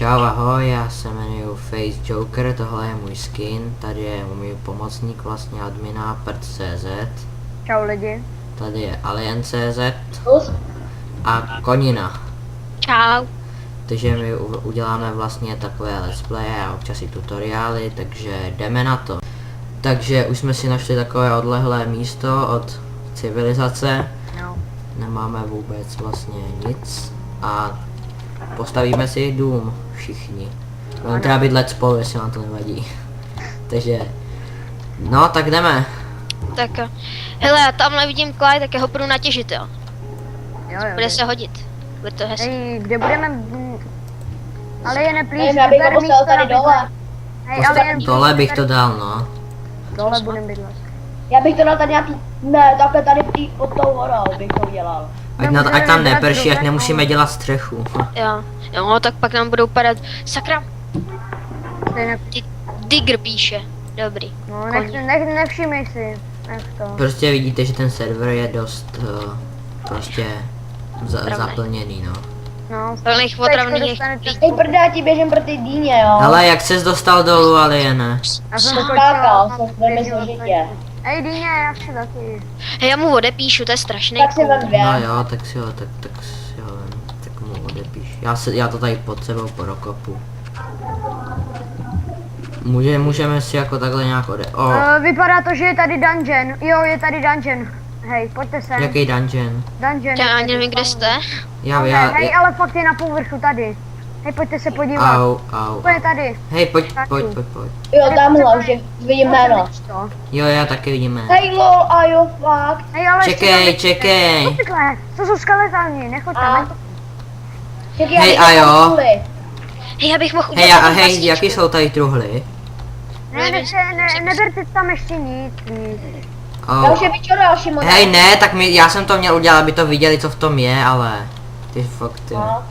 Čau, ahoj, já se jmenuji Face Joker, tohle je můj skin, tady je můj pomocník vlastně admina Prd.cz. Čau lidi. Tady je Alien.cz a Konina. Čau. Takže my uděláme vlastně takové let's play a občas i tutoriály, takže jdeme na to. Takže už jsme si našli takové odlehlé místo od civilizace. No. Nemáme vůbec vlastně nic a postavíme si dům všichni. Budeme teda bydlet spolu, jestli vám to nevadí. Takže, no tak jdeme. Tak hele, já tamhle vidím klaj, tak já ho půjdu natěžit, jo. Jo, Bude se hodit. Bude to hezky. Hej, kde budeme... Ale je neplíš, Já bych ho postavil tady dole. Hej, ale jen... Dole bych to dal, no. Dole budeme bydlet. Já bych to dal tady nějaký, ne, takhle tady pod tou horou bych to udělal. Ať tam neprší, ať nemusíme dělat střechu. Jo, tak pak nám budou padat. Sakra, Stejně... Digr píše. Dobrý. No, Koně. nevšimej si. Nech to. Prostě vidíte, že ten server je dost prostě Pravda. zaplněný, no. No, Plných teďko otravných dostanete- Hej, prdá, já ti běžím pro ty dýně, jo. Ale jak ses dostal dolů, Aliene? Já jsem Jsem skočila, skákal, mám jsem velmi běžel složitě. Hej, Dýně, já chci taky. Hej, já mu odepíšu, to je strašný. Tak si vem dvě. No jo, tak si ho, tak si ho vem, tak mu odepíš. Já to tady pod sebou prokopu. Můžeme si jako takhle nějak Vypadá to, že je tady dungeon. Jo, je tady dungeon. Hej, pojďte sem. Jaký dungeon? Dungeon. Já ani nevím, kde jste. Hej, ale fakt je na povrchu tady. Hej, pojďte se podívat. Au. Úplně tady. Hej, pojď. Jo, tamhle, už vidím jméno. Jo, já taky vidíme. Hej, lol, a jo, fakt. Hej, ale Čekej. Počkej, to jsou skeletáni, nechoďte. A? Čekaj, Hej, já a bych jo. tam kvůli. Hej, já bych mohl Hej, udělat hej, jaký jsou tady truhly? Neberte tam ještě nic. Já už je vyčoral, Šimone. Hej, ne, tak já jsem to měl udělat, aby to viděli, co v tom je, ale... Ty fakt, ty. No.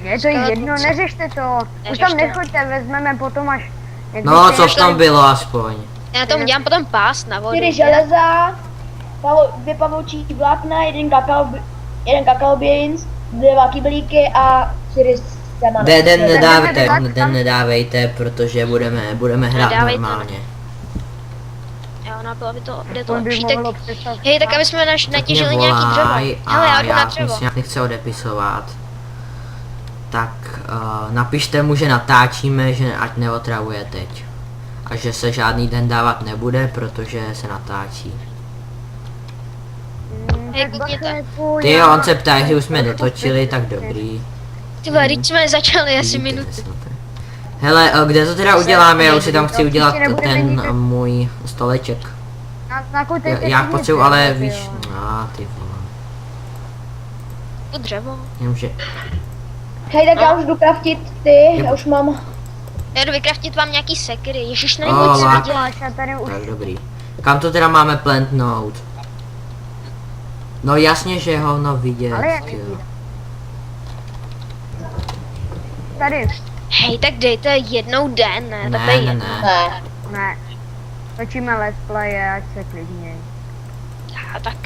Je to jedno, neřešte to. Už tam nechoďte, vezmeme potom až... jak No, byste co v tom našli- bylo aspoň. Já tomu dělám potom pás na vodu. 4 železa, 2 pavoučí vlákna, 1 kakao beans, 2 kyblíky a 4 semena. Den nedávejte, protože budeme hrát Nedávejte. normálně. Jo, no, bylo by to, bude to To by lepší. Tak, mohlo přestat. hej, tak aby jsme natěžili Mě nějaký dřevo. volaj Hele, já a jdu na já dřevo. si nechci odepisovat. Tak napište mu, že natáčíme, že ať neotravuje teď. A že se žádný den dávat nebude, protože se natáčí. Hej, klikněte. Ty jo, on se ptá, že už jsme dotočili, tak dobrý. Ty vole, teď jsme začali asi Vidíte, minutu. snad. Hele, kde to teda uděláme? Já už si tam chci udělat ten můj stoleček. Já potřebuji, ale víš, ty vole. To dřevo. Jenomže, Hej, tak já už jdu craftit ty, já už mám. Já jdu vykraftit vám nějaký sekiry. Ježiš, Oh, nevím, co lák. dělat. tak dobrý. Kam to teda máme plantnout? No jasně, že je hovno vidět, Ale jak jo. Tady. Hej, tak dejte jednou den, ne? Tak to je jedno. Ne. Ne. Točíme let's play, ať se klidněj. A tak.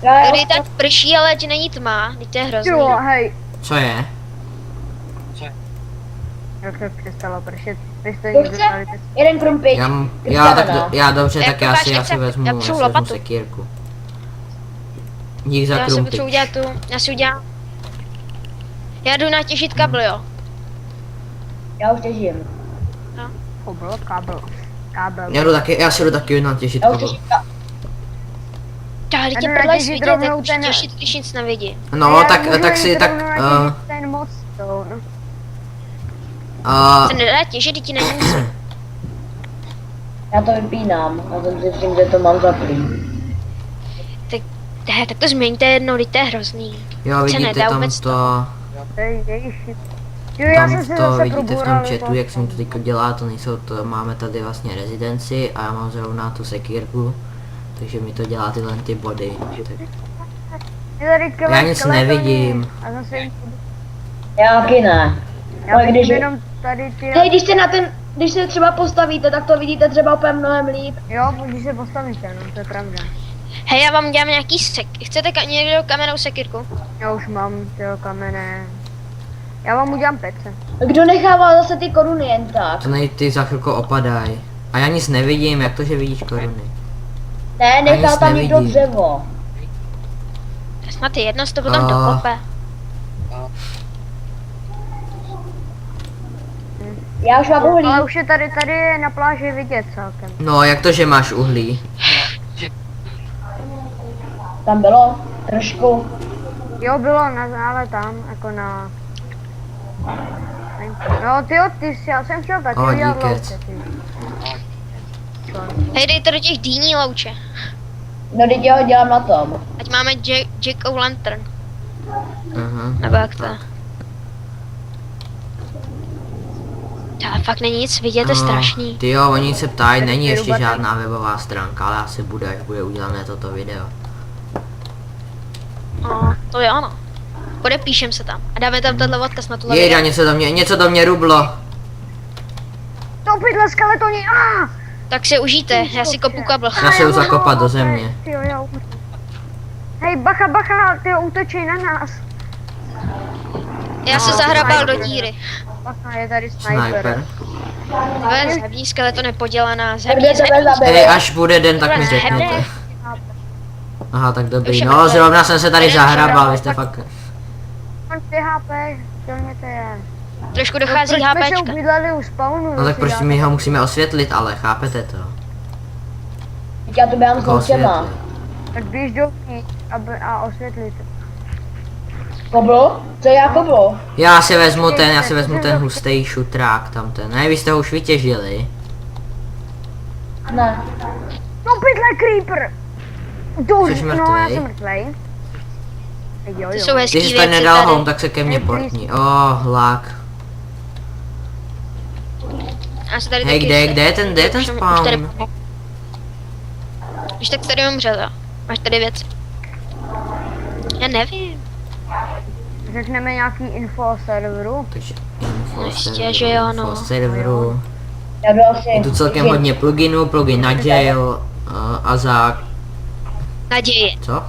Já Tady tak prší, ale ať není tma. Teď to je hrozný. Jo, hej. Co je? Jak to přestalo pršet? Vy jste Kdo někdo chce? dali bez... jeden krumpič. Já dobře, Jak tak já ukáž, si jak se- vezmu, já já si potřebuji vezmu lopatu. sekírku. Dík za Já si krumpič. potřebuji udělat tu, já si udělám. Já jdu natěžit kabel, jo. Já už těžím. Kábel. Já si jdu taky natěžit Já už kabel. těžím. Tak, teď je Jdu prdele natěžit svidět, rovnou tak ten- těžit, když nic nevidí. No, tak si, tak, Ten moststone. Se nedá těžit, ti není nic. Já to vypínám, já jsem si všiml, že to mám zaplý. Tak to změňte jednou, teď to je hrozný. jo, se vidíte nedá tam vůbec to, Ježiši. Jo, já jsem si zase vidíte v tom proboural chatu, jak jsem to teďko dělá, to nejsou to, máme tady vlastně rezidenci a já mám zrovna tu sekírku, takže mi to dělá tyhle ty body. Já nic nevidím. A zase jim... Já taky ne. Já Ale vidím když- jenom tady ty... Hej, když se třeba postavíte, tak to vidíte třeba úplně mnohem líp. Jo, když se postavíte, no, to je pravda. Hej, já vám dělám nějaký Chcete někdo kamennou sekirku? Já už mám tyho kamene. Já vám udělám pece. Kdo nechává zase ty koruny jen tak? To ty za chvilku opadají. A já nic nevidím, jak to, že vidíš koruny? Ne, nechá nic tam někdo nevidím. dřevo. Snad jedno z to potom A- dokope. Já už mám uhlí. Ale už je tady na pláži vidět celkem. No, jak to, že máš uhlí? Tam bylo trošku. Jo, bylo ale tam, jako na... No ty jsi, já jsem chtěl taky O, udělat díkec. louče, ty. Hej, dej to do těch dýní louče. No, teď já ho dělám na tom. Ať máme Jack o Lantern. Aha. Nebo jak to? Ale fakt není nic vidět, to je strašný. Ty jo, oni se ptají, není ještě žádná webová stránka, ale asi bude, až bude udělané toto video. No, to je ono. Podepíšem se tam a dáme tam tenhle odkaz na tohle Jejda, video. něco do mě rublo. To pytle skeletoni, Tak si užijte, já si kopu kabel. Já se ho zakopat do země. Tyjo, já umřu. Hej, bacha, tyjo, útočí na nás. Já se zahrabal do díry. Bacha, je tady sniper. Sniper. To je zhební skeleto nepodělaná. Kde Zhební, tebe zhební. zabere? Hej, až bude den, tak mi Tohle řekněte. zhebne. Aha, tak dobrý. Už je No, mrtvý. zrovna jsem se tady Jeden zahrabal, přidal. vy jste fakt... Mám 2 HP, silněte je. Trošku No, dochází proč jsme se HPčka. ubydleli u spawnu? No tak jestli proč dáte- my ho musíme osvětlit, ale chápete to? Teď já to běhám s Koho loučema. osvětlit? Tak běž dovnitř a osvětlit. Koblo? Co já koblo? Já si vezmu ten hustý šutrák tam ten. Ne, vy jste ho už vytěžili. Ne. No pytle, creeper! Jsi No, já mrtvej? jsem mrtvej. Jo, To jo. jsou Ty hezký jsi tady věci nedal tady. home, tak se ke mně portni. Lak. Já se tady Hej, taky kde je ten Už tady- spawn? Když tak tady umřel, jo. Máš tady věci. Já nevím. Řekneme nějaký info o serveru. Takže info Jistě, serveru, že jo, info no. serveru. Já jdu asi. Je tu celkem hodně pluginů, plugin na jail, Azak, Naděje. co?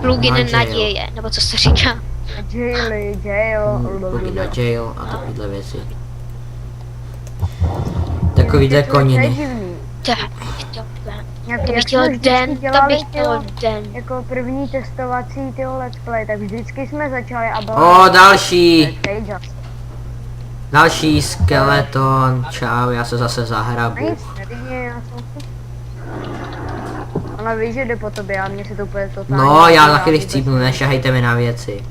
Plugin Na jail. naděje. Nebo co se říká. Jail. Plugin na jail a takovýhle věci. Takovýhle To je koniny. divný. Tak, to Jak bych jsme chtěl vždycky den, to dělali, bych chtěl tyjo, den. jako první testovací tyho let's play, tak vždycky jsme začali a bylo... O, další! Stage. Další skeleton, čau, já se zase zahrabu. Nic, nevidím, já jsem tu. Ona ví, že jde po tobě a mě se to úplně totálně... No, já za vůbec chvíli chcípnu, nešahejte mi na věci.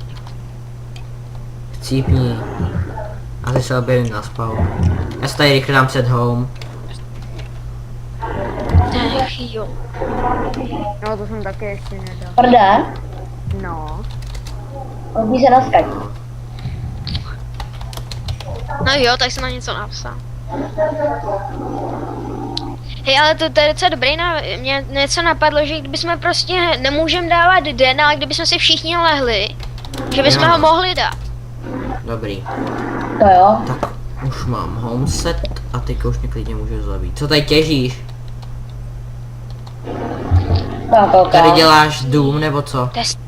Chcípni. A teď se objevím na spawn. Já se tady rychle dám set home. Tak jo. No, to jsem taky ještě nedal. Prdé? No. Odbí se na Skype. No jo, tak jsem na něco napsal. Hej, ale to je docela dobrý mě něco napadlo, že kdybychom prostě nemůžeme dávat den, ale kdybychom si všichni lehli, že bychom Jo. ho mohli dát. Dobrý. To jo. Tak, už mám home set a teďka už mě klidně můžu zabít. Co tady těžíš? Tak, Tady ok. děláš dům nebo co? Test.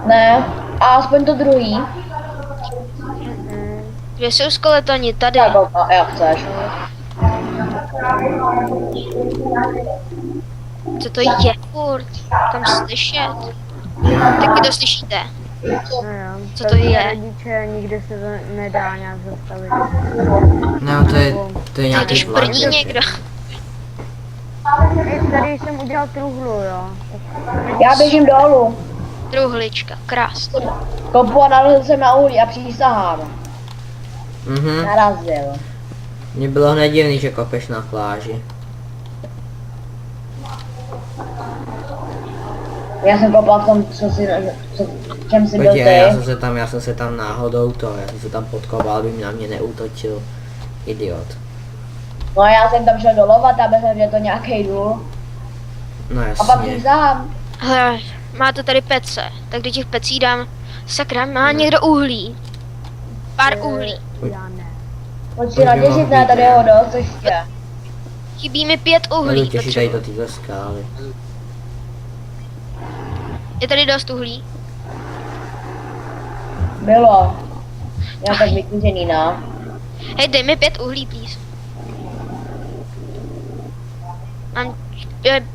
Ne. A aspoň to druhý. Kde jsou skeletoni? Tady. Tak, ok, jak chceš. Co to je furt? Tam slyšet. Taky to slyšíte. No jo. Co to První je? Rodiče, nikde se to nedá nějak zastavit. No, to je Tak nějaký když vlak. prdí někdo. Hej, tady jsem udělal truhlu, jo. Já běžím dolů. Truhlička, krásně. Kopu a narazil jsem na uhlí a přísahám. Mhm. Narazil. Mně bylo hned divný, že kopeš na pláži. Já jsem kopal v tom, čem si byl Podívej, já ty. jsem se tam náhodou já jsem se tam podkopal, aby na mě neútočil. Idiot. No já jsem tam šel dolovat, aby jsem, že to nějaký důl. No A pak jasně. přísahám. Hele, máte tady pece, tak do těch pecí dám, sakra, má někdo uhlí. Pár uhlí. Já ne. Pojď si natěžit, ne, tady je ho dost ještě. Chybí mi 5 Budu uhlí. těšit tady potřebuji. do této skály. Je tady dost uhlí. Bylo. Já tak vykuřený, no. Hej, dej mi 5 uhlí, please. Mám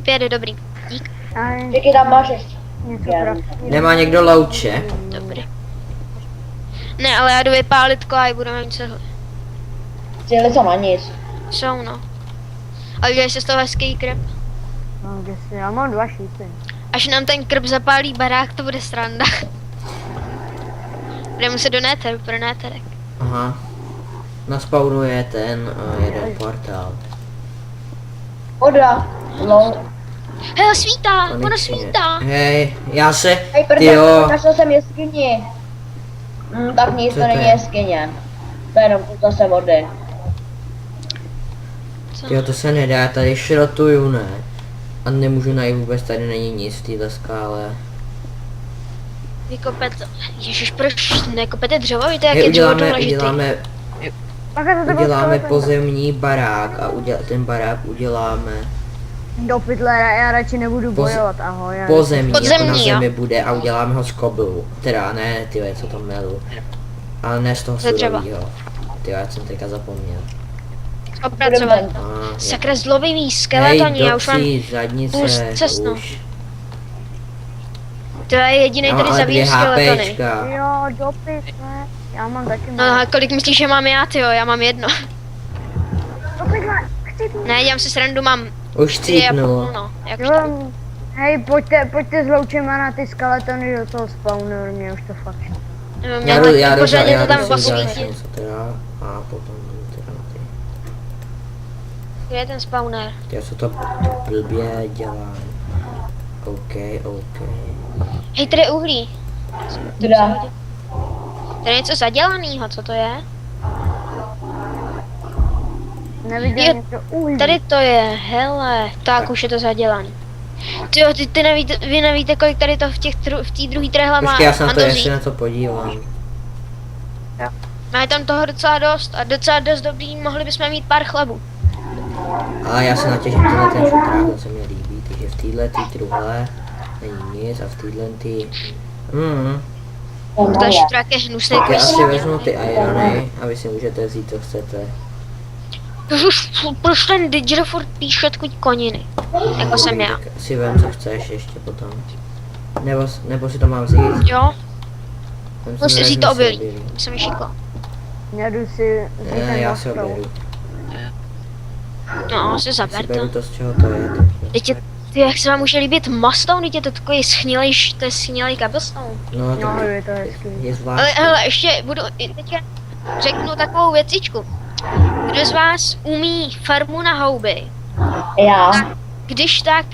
5, dobrý. Dík, A Díky, tam máš ještě. něco Já. krásného. Nemá někdo louče? dobrý. Ne, ale já jdu vypálit kola a budeme mít cihly. Cíli jsou na nic. Jsou, no. A udělej se z toho hezký krb. No, kde si, já mám 2 šípy. Až nám ten krb zapálí barák, to bude sranda. Bude muset do néteru, pro néterek. Aha. Naspawnuje ten jeden portál. Voda. No. Hele, svítá, ona Konečně. svítá. Hej, já se, Hej, jo, prdě, našel jsem jeskyni. Tak nic, Co to to není je? jeskyně. To je jenom zase vody. jo, to se nedá, já tady šrotuju, ne. A nemůžu najít vůbec, tady není nic v této skále. Vykopet, ježiš, proč nekopete dřevo? Víte, jak Hej, je dřevo důležitý? Pak je to tebe uděláme skeleton. pozemní barák a ten barák uděláme Do pytle, já radši nebudu Poz- bojovat, ahoj. já- pozemní, Podzemní, jako na jo. zemi bude a uděláme ho z koblu. Teda ne, ty co to melu. Ale ne z toho Ze dřeva. surovýho. Ty já jsem teďka zapomněl. Opracovat. A, Sakra, zlobivý hej, skeletoni, já už mám, docí, zadnice, půl cestnou. už. to je jediný Já tady mám ale 2 zabíjí skeletony. HPčka. Jo, do pytle. Já mám taky No a kolik myslíš, že mám já, tyjo, já mám 1. Do pytle, chci tu. Ne, dělám si srandu, mám Už 3,5, cípnul. no, jak Jo, hej, pojďte s loučema na ty skeletony do toho spawnu, mě už to fakt. Já jdu pořádně to tam si udělat posvítit. něco teda a potom jdu teda na ty. Kde je ten spawner? Já co to blbě dělá. OK. Hej, tady je uhlí. Teda. Tady je něco zadělanýho, co to je? Neviděl Jo, někdo uhlí. Tady to je, hele, tak už je to zadělaný. Tyjo, ty nevíte, vy nevíte, kolik tady to v té druhé trehle má Počkej, já se na to andozí. ještě na to podívám. Má tam toho docela dost a docela dost dobrý, mohli bychom mít pár chlebů. Ale já se natěším tenhle ten šutrák, to se mi líbí, takže v téhle druhé není nic a v téhle ty... Ta šutrák je hnusný. Tak já asi vezmu ty irony a vy si můžete vzít, co chcete. Ježiš, proč ten Digger furt píše takový koniny? Jako jsem já. Tak si vem, co chceš ještě potom. Nebo si to mám vzít? Jo, Vem si, musím vezmi vzít to si obilí. Jsem vyšikla. Já jdu si vzít Ne, ten já si ostrov. oberu. No, si Já si zaber beru to. to, z čeho to je. Teď je, ty, jak se vám může líbit Mastone, teď je to takový schnilej, to je schnilej cobblestone. No, to No, je to hezký. je Ale zvláštní. hele, ještě budu, teďka řeknu takovou věcičku. Kdo z vás umí farmu na houby? Já. Když tak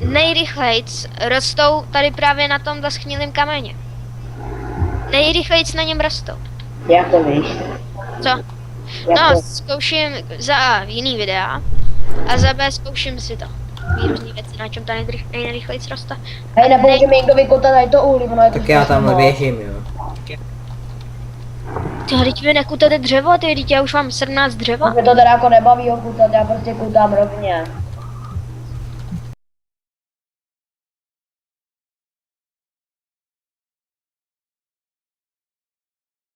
nejrychlejc rostou tady právě na tomhle schnilém kameně. Nejrychlejc na něm rostou. Jak to víš? Co? Jak No, to? zkouším za A jiný videa a za B zkouším si to. Různý věci, na čem ta nejrychlejc roste. Hej, nepomůže mi někdo vykotat tady to uhlí, ono je to Tak já strašně tamhle moc. běžím, jo. Ty, teď vy nekutate dřevo, ty, teď já už mám 17 dřeva. Mě to teda jako nebaví ho kutat, já prostě kutám rovně.